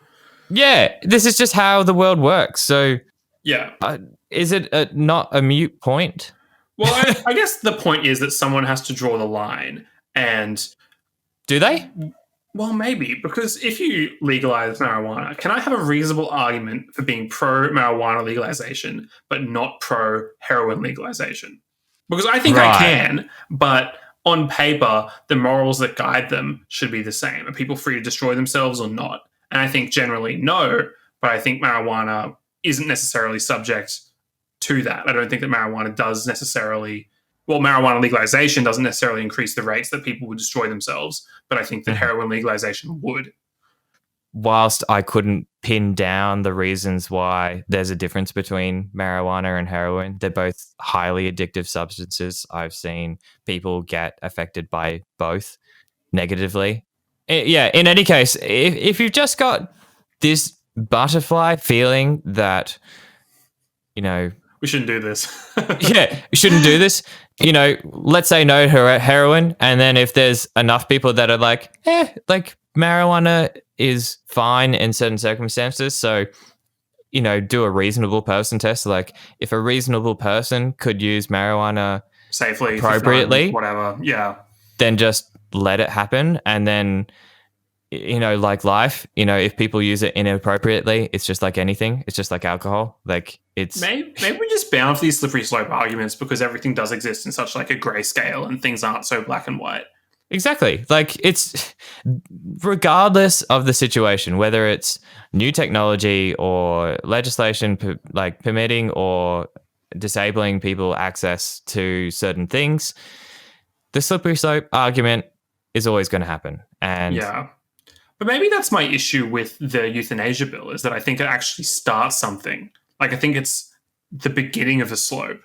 yeah, this is just how the world works. So Yeah. is it not a mute point? Well, I guess the point is that someone has to draw the line. And do they? Well, maybe, because if you legalize marijuana, can I have a reasonable argument for being pro marijuana legalization but not pro heroin legalization? Because I think I can, but on paper, the morals that guide them should be the same. Are people free to destroy themselves or not? And I think generally no, but I think marijuana isn't necessarily subject to that. I don't think that marijuana does necessarily, well, marijuana legalization doesn't necessarily increase the rates that people would destroy themselves, but I think that heroin legalization would. Whilst I couldn't pin down the reasons why there's a difference between marijuana and heroin, they're both highly addictive substances. I've seen people get affected by both negatively. Yeah, in any case, if you've just got this butterfly feeling that, we shouldn't do this. Yeah, we shouldn't do this. Let's say no to heroin. And then if there's enough people that are like marijuana is fine in certain circumstances. So, do a reasonable person test. Like if a reasonable person could use marijuana safely, appropriately, fun, whatever. Yeah. Then just let it happen. And then, like life, if people use it inappropriately, it's just like anything. It's just like alcohol. Like it's maybe we just bound for these slippery slope arguments because everything does exist in such like a gray scale and things aren't so black and white. Exactly. Like it's regardless of the situation, whether it's new technology or legislation like permitting or disabling people access to certain things, the slippery slope argument is always going to happen. And yeah. But maybe that's my issue with the euthanasia bill is that I think it actually starts something. Like I think it's the beginning of a slope.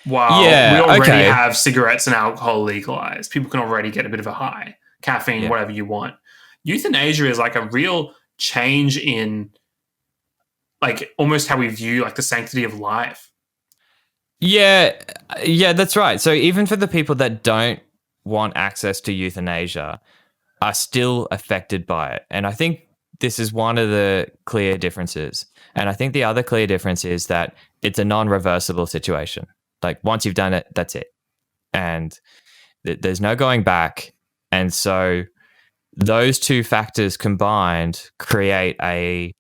While we already have cigarettes and alcohol legalized, people can already get a bit of a high, caffeine, whatever you want. Euthanasia is like a real change in like almost how we view like the sanctity of life. Yeah, that's right. So even for the people that don't want access to euthanasia are still affected by it. And I think this is one of the clear differences. And I think the other clear difference is that it's a non-reversible situation. Like once you've done it, that's it. And there's no going back. And so those two factors combined create a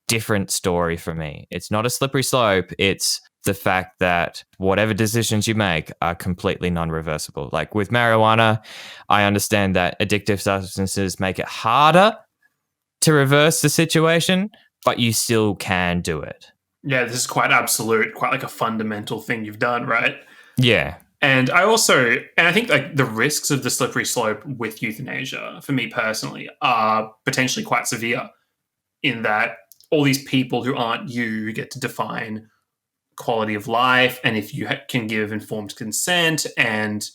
different story for me. It's not a slippery slope. It's the fact that whatever decisions you make are completely non-reversible. Like with marijuana, I understand that addictive substances make it harder to reverse the situation, but you still can do it. Yeah, this is quite absolute, quite like a fundamental thing you've done, right? Yeah. And I think like the risks of the slippery slope with euthanasia, for me personally, are potentially quite severe in that all these people who aren't you get to define quality of life and if you can give informed consent and,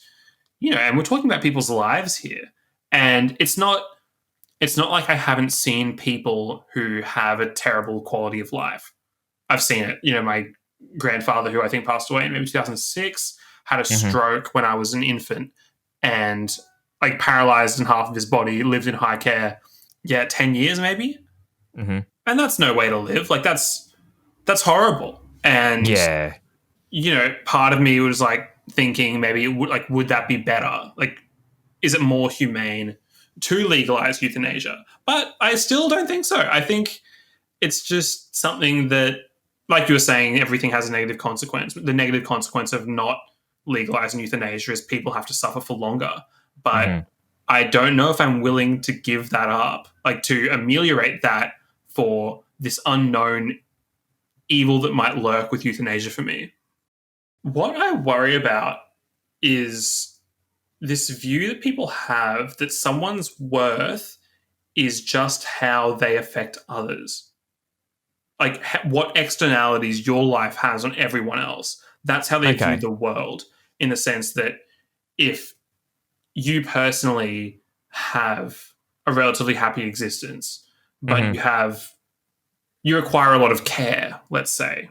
and we're talking about people's lives here. And it's not like I haven't seen people who have a terrible quality of life. I've seen it. My grandfather, who I think passed away in maybe 2006, had a stroke when I was an infant and like paralyzed in half of his body, lived in high care. 10 years maybe. Mm-hmm. And that's no way to live. Like that's horrible. And, part of me was like thinking maybe would that be better? Like, is it more humane to legalize euthanasia? But I still don't think so. I think it's just something that, like you were saying, everything has a negative consequence. The negative consequence of not legalizing euthanasia is people have to suffer for longer. But I don't know if I'm willing to give that up, like to ameliorate that for this unknown evil that might lurk with euthanasia for me. What I worry about is this view that people have that someone's worth is just how they affect others. Like what externalities your life has on everyone else. That's how they view the world, in the sense that if you personally have a relatively happy existence, but Hmm. you require a lot of care, let's say.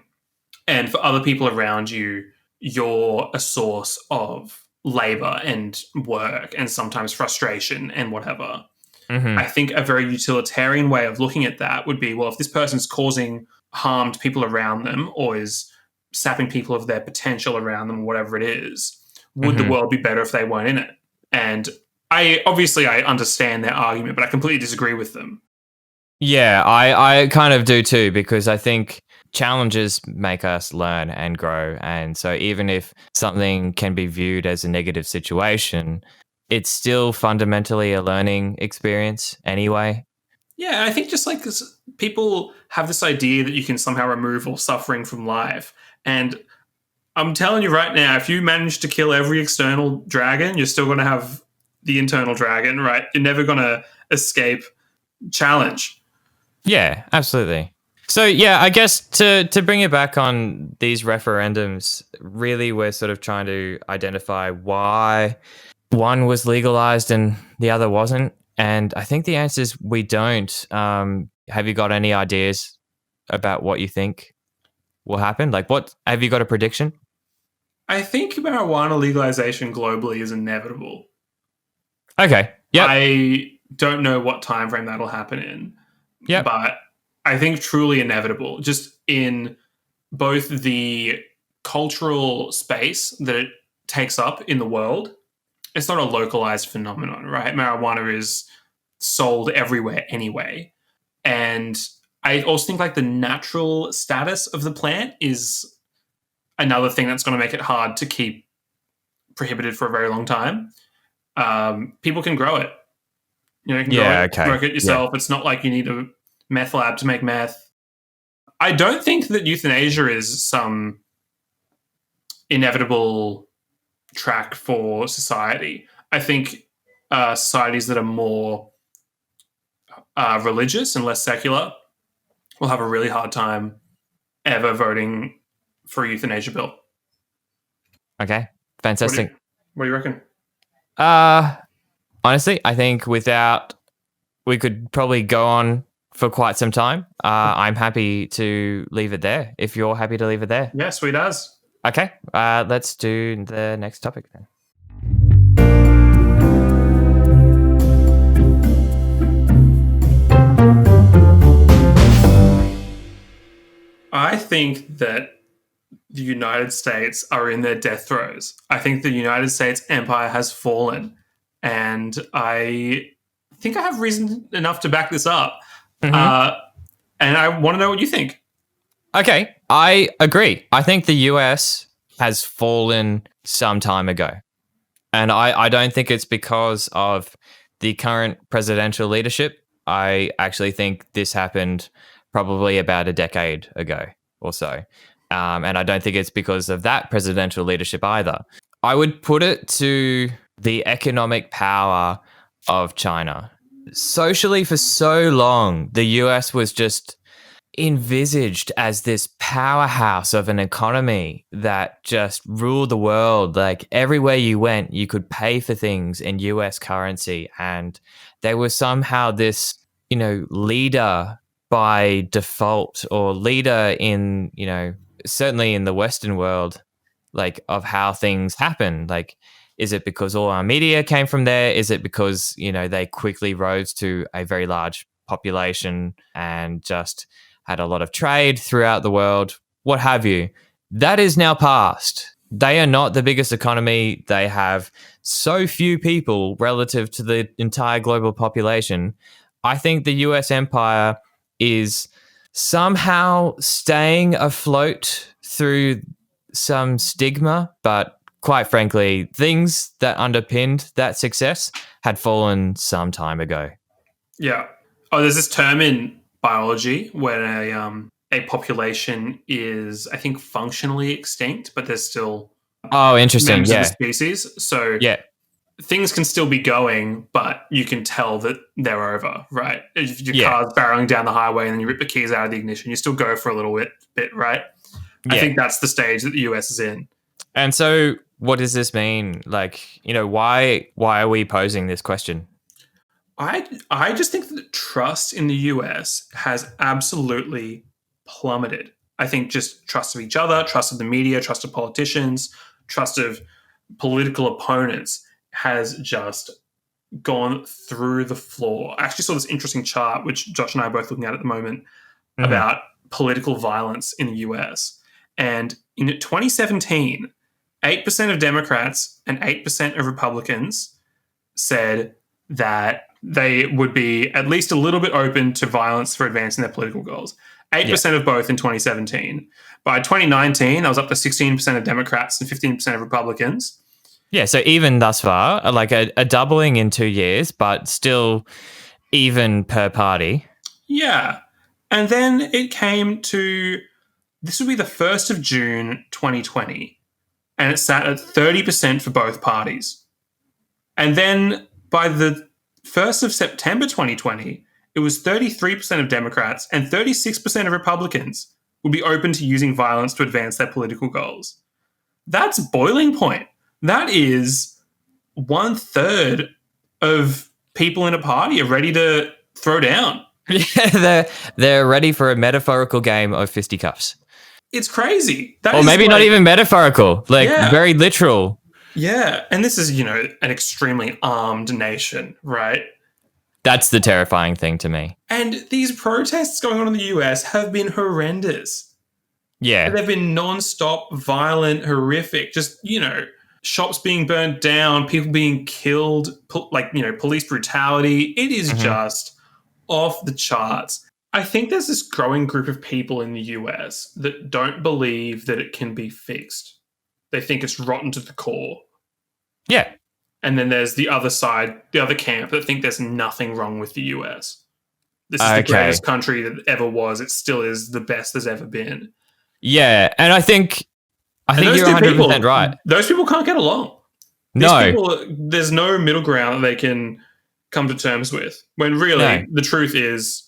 And for other people around you, you're a source of labor and work and sometimes frustration and whatever. I Hmm. think a very utilitarian way of looking at that would be, well, if this person's causing harm to people around them or is sapping people of their potential around them, whatever it is, would the Hmm. world be better if they weren't in it? And I understand their argument, but I completely disagree with them. Yeah, I kind of do too, because I think challenges make us learn and grow. And so even if something can be viewed as a negative situation, it's still fundamentally a learning experience anyway. Yeah, I think just like this, people have this idea that you can somehow remove all suffering from life. And I'm telling you right now, if you manage to kill every external dragon, you're still going to have the internal dragon, right? You're never going to escape challenge. Yeah, absolutely. So yeah, I guess to bring it back on these referendums, really we're sort of trying to identify why one was legalized and the other wasn't. And I think the answer is we don't. Have you got any ideas about what you think will happen? Like, what have you got a prediction? I think marijuana legalization globally is inevitable. Okay. Yep. I don't know what time frame that'll happen in, Yep. but I think truly inevitable. Just in both the cultural space that it takes up in the world, it's not a localized phenomenon, right? Marijuana is sold everywhere anyway. And I also think like the natural status of the plant is another thing that's going to make it hard to keep prohibited for a very long time. People can grow it. You know, you can grow Yeah. it, Okay. work it Yeah. yourself. It's not like you need a meth lab to make meth. I don't think that euthanasia is some inevitable track for society. I think societies that are more religious and less secular will have a really hard time ever voting for a euthanasia bill. Okay. What do you Fantastic. What do you reckon? Uh, Honestly, I think without we could probably go on for quite some time. I'm happy to leave it there. If you're happy to leave it there. Yeah, sweet as. Okay. Let's do the next topic then. I think that the United States are in their death throes. I think the United States empire has fallen, and I think I have reason enough to back this up. Hmm. Uh, and I want to know what you think. Okay, I agree. I think the US has fallen some time ago. And I don't think it's because of the current presidential leadership. I actually think this happened probably about a decade ago or so. And I don't think it's because of that presidential leadership either. I would put it to the economic power of China. Socially, for so long, the US was just envisaged as this powerhouse of an economy that just ruled the world. Like everywhere you went, you could pay for things in US currency. And they were somehow this, leader by default or leader in, certainly in the Western world, like of how things happen. Like, is it because all our media came from there? Is it because, they quickly rose to a very large population and just had a lot of trade throughout the world, what have you? That is now past. They are not the biggest economy. They have so few people relative to the entire global population. I think the US empire is somehow staying afloat through some stigma, but quite frankly, things that underpinned that success had fallen some time ago. Yeah. Oh, there's this term in biology where a population is, I think, functionally extinct, but there's still Oh, interesting. members of the Yeah. species. So Yeah. things can still be going, but you can tell that they're over, right? If your Yeah. car's barreling down the highway and then you rip the keys out of the ignition, you still go for a little bit, right? I Yeah. think that's the stage that the US is in. And so what does this mean? Like, why are we posing this question? I just think that trust in the US has absolutely plummeted. I think just trust of each other, trust of the media, trust of politicians, trust of political opponents has just gone through the floor. I actually saw this interesting chart, which Josh and I are both looking at the moment, Mhm. about political violence in the US. And in 2017, 8% of Democrats and 8% of Republicans said that they would be at least a little bit open to violence for advancing their political goals. Yeah. 8% of both in 2017. By 2019, that was up to 16% of Democrats and 15% of Republicans. Yeah, so even thus far, like a doubling in 2 years, but still even per party. Yeah. And then it came to this would be the 1st of June 2020, and it sat at 30% for both parties. And then by the 1st of September 2020, it was 33% of Democrats and 36% of Republicans would be open to using violence to advance their political goals. That's boiling point. That is 1/3 of people in a party are ready to throw down. Yeah, they're ready for a metaphorical game of fisticuffs. It's crazy. That Or is maybe not even metaphorical, like yeah. very literal. Yeah. And this is, an extremely armed nation, right? That's the terrifying thing to me. And these protests going on in the US have been horrendous. Yeah. They've been non-stop, violent, horrific. Just, shops being burnt down, people being killed, police brutality. It is just off the charts. I think there's this growing group of people in the US that don't believe that it can be fixed. They think it's rotten to the core. Yeah. And then there's the other side, the other camp that think there's nothing wrong with the US. This is the greatest country that ever was. It still is the best there's ever been. Yeah, and I think you're 100% right. Those people can't get along. There's no middle ground that they can come to terms with. When really, the truth is,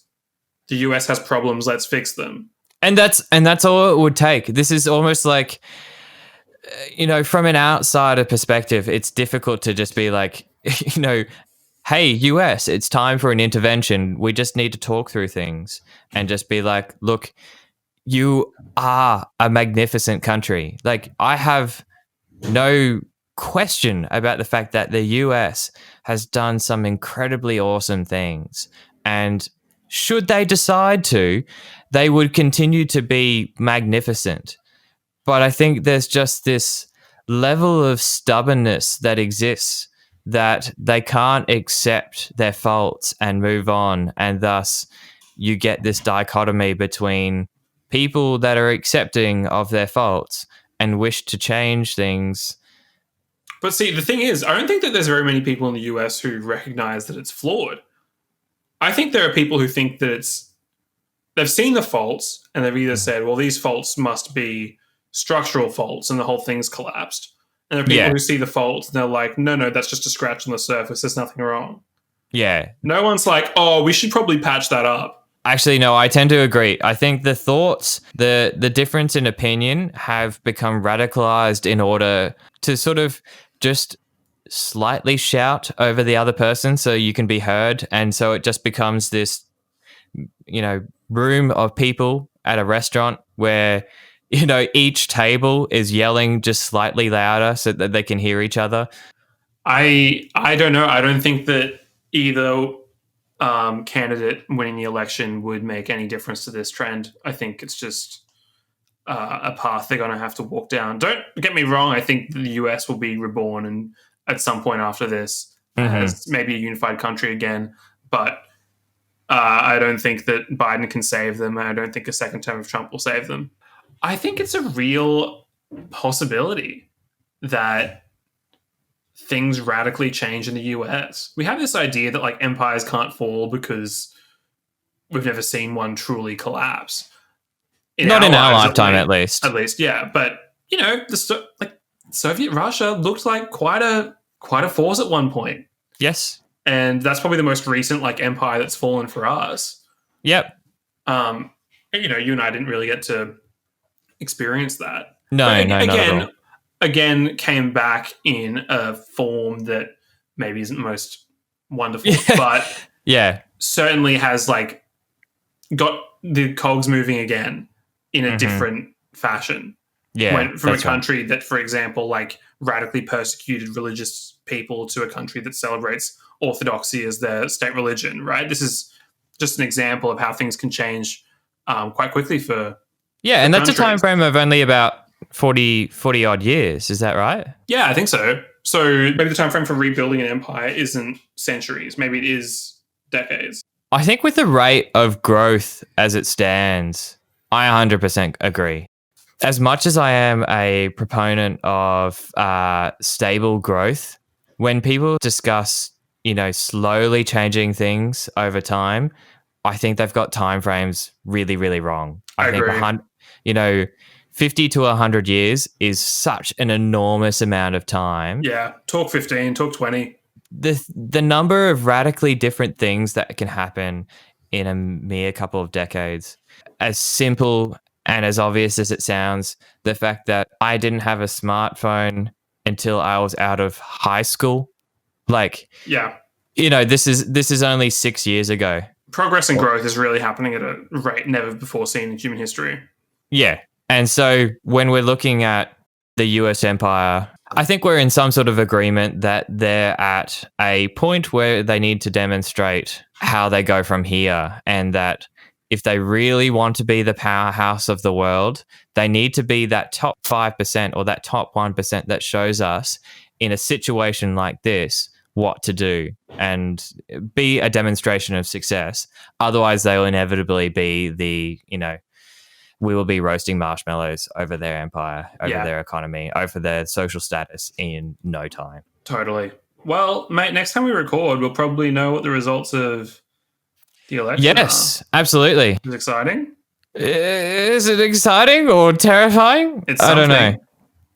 the US has problems. Let's fix them. And that's all it would take. This is almost like, from an outsider perspective, it's difficult to just be like, hey, US, it's time for an intervention. We just need to talk through things and just be like, look, you are a magnificent country. Like, I have no question about the fact that the US has done some incredibly awesome things. And should they decide to, they would continue to be magnificent. But I think there's just this level of stubbornness that exists that they can't accept their faults and move on. And thus you get this dichotomy between people that are accepting of their faults and wish to change things. But see, the thing is, I don't think that there's very many people in the US who recognize that it's flawed. I think there are people who think that they've seen the faults and they've either said, well, these faults must be structural faults and the whole thing's collapsed. And there are people who see the faults and they're like, no, that's just a scratch on the surface. There's nothing wrong. Yeah. No one's like, oh, we should probably patch that up. Actually, no, I tend to agree. I think the thoughts, the difference in opinion have become radicalized in order to sort of just slightly shout over the other person so you can be heard. And so it just becomes this, room of people at a restaurant where, each table is yelling just slightly louder so that they can hear each other. I don't know. I don't think that either candidate winning the election would make any difference to this trend. I think it's just a path they're going to have to walk down. Don't get me wrong. I think the US will be reborn and at some point after this as maybe a unified country again. But I don't think that Biden can save them. I don't think a second term of Trump will save them. I think it's a real possibility that things radically change in the US. We have this idea that like empires can't fall because we've never seen one truly collapse. Not in our lifetime, at least. At least, yeah. But Soviet Russia looked like quite a force at one point. Yes, and that's probably the most recent empire that's fallen for us. Yep. You and I didn't really get to experience that. No, not at all. Again, came back in a form that maybe isn't the most wonderful, but yeah, certainly has like got the cogs moving again in a different fashion. Yeah, Went from a that's right. country that, for example, like radically persecuted religious people to a country that celebrates orthodoxy as their state religion, right? This is just an example of how things can change quite quickly for Yeah, and that's a time countries. frame of only about 40 odd years. Is that right? Yeah, I think so. So maybe the time frame for rebuilding an empire isn't centuries. Maybe it is decades. I think with the rate of growth as it stands, I 100% agree. As much as I am a proponent of stable growth, when people discuss, slowly changing things over time, I think they've got timeframes really, really wrong. I think agree. 50 to 100 years is such an enormous amount of time. Yeah, talk 15, talk 20. The number of radically different things that can happen in a mere couple of decades, as simple and as obvious as it sounds, the fact that I didn't have a smartphone until I was out of high school, this is only 6 years ago. Progress and growth is really happening at a rate never before seen in human history. Yeah. And so when we're looking at the US empire, I think we're in some sort of agreement that they're at a point where they need to demonstrate how they go from here, and that if they really want to be the powerhouse of the world, they need to be that top 5% or that top 1% that shows us in a situation like this what to do and be a demonstration of success. Otherwise, they will inevitably be we will be roasting marshmallows over their empire, over their economy, over their social status in no time. Totally. Well, mate, next time we record, we'll probably know what the results of the election Yes, absolutely. It's exciting. Is it exciting or terrifying? I don't know.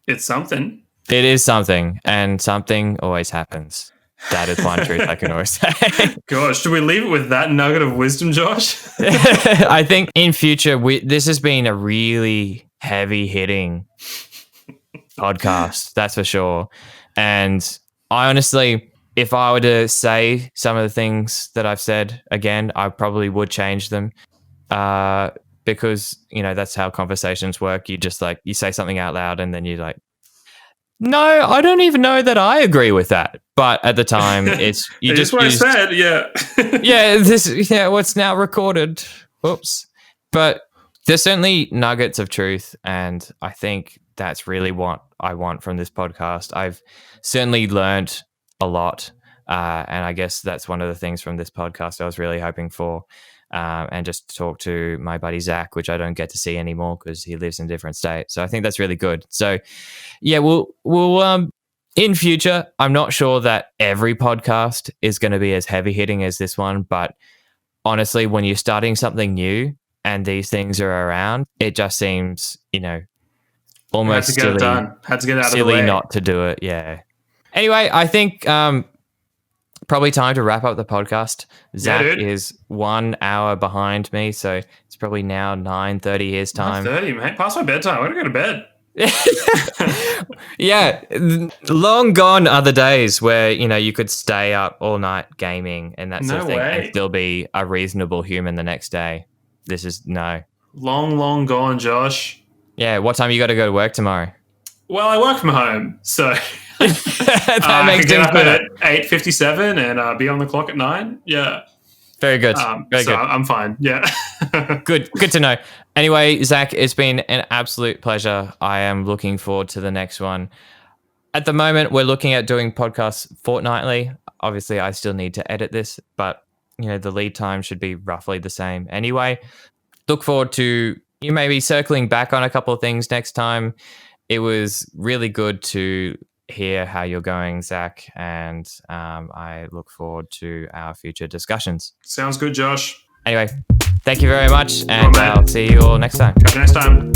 It's something. It is something, and something always happens. That is one truth I can always say. Gosh, should we leave it with that nugget of wisdom, Josh? I think in future, this has been a really heavy-hitting podcast, that's for sure. And I honestly, if I were to say some of the things that I've said again, I probably would change them because, that's how conversations work. You just you say something out loud and then you're like, no, I don't even know that I agree with that. But at the time, it's you just what I said, yeah. what's now recorded. Whoops. But there's certainly nuggets of truth, and I think that's really what I want from this podcast. I've certainly learned a lot, and I guess that's one of the things from this podcast I was really hoping for. And just to talk to my buddy Zac, which I don't get to see anymore because he lives in a different state. So I think that's really good. So yeah, we'll in future, I'm not sure that every podcast is going to be as heavy hitting as this one, but honestly, when you're starting something new and these things are around, it just seems, almost silly. It done. Had to get out of the way. Not to do it. Yeah. Anyway, I think probably time to wrap up the podcast. Zac is 1 hour behind me, so it's probably now 9:30 his time. 9:30, mate. Past my bedtime. I gotta go to bed. Yeah, long gone are the days where you could stay up all night gaming and that sort of thing and still be a reasonable human the next day. This is long gone, Josh. Yeah, what time you got to go to work tomorrow? Well, I work from home, so that makes get things up better. At 8:57 and be on the clock at 9. Yeah. Very good. Very good. I'm fine. Yeah. Good to know. Anyway, Zac, it's been an absolute pleasure. I am looking forward to the next one. At the moment, we're looking at doing podcasts fortnightly. Obviously, I still need to edit this, but the lead time should be roughly the same. Anyway, look forward to you maybe circling back on a couple of things next time. It was really good to hear how you're going, Zac, and I look forward to our future discussions. Sounds good, Josh. Anyway, thank you very much, and I'll see you all next time. Catch you next time.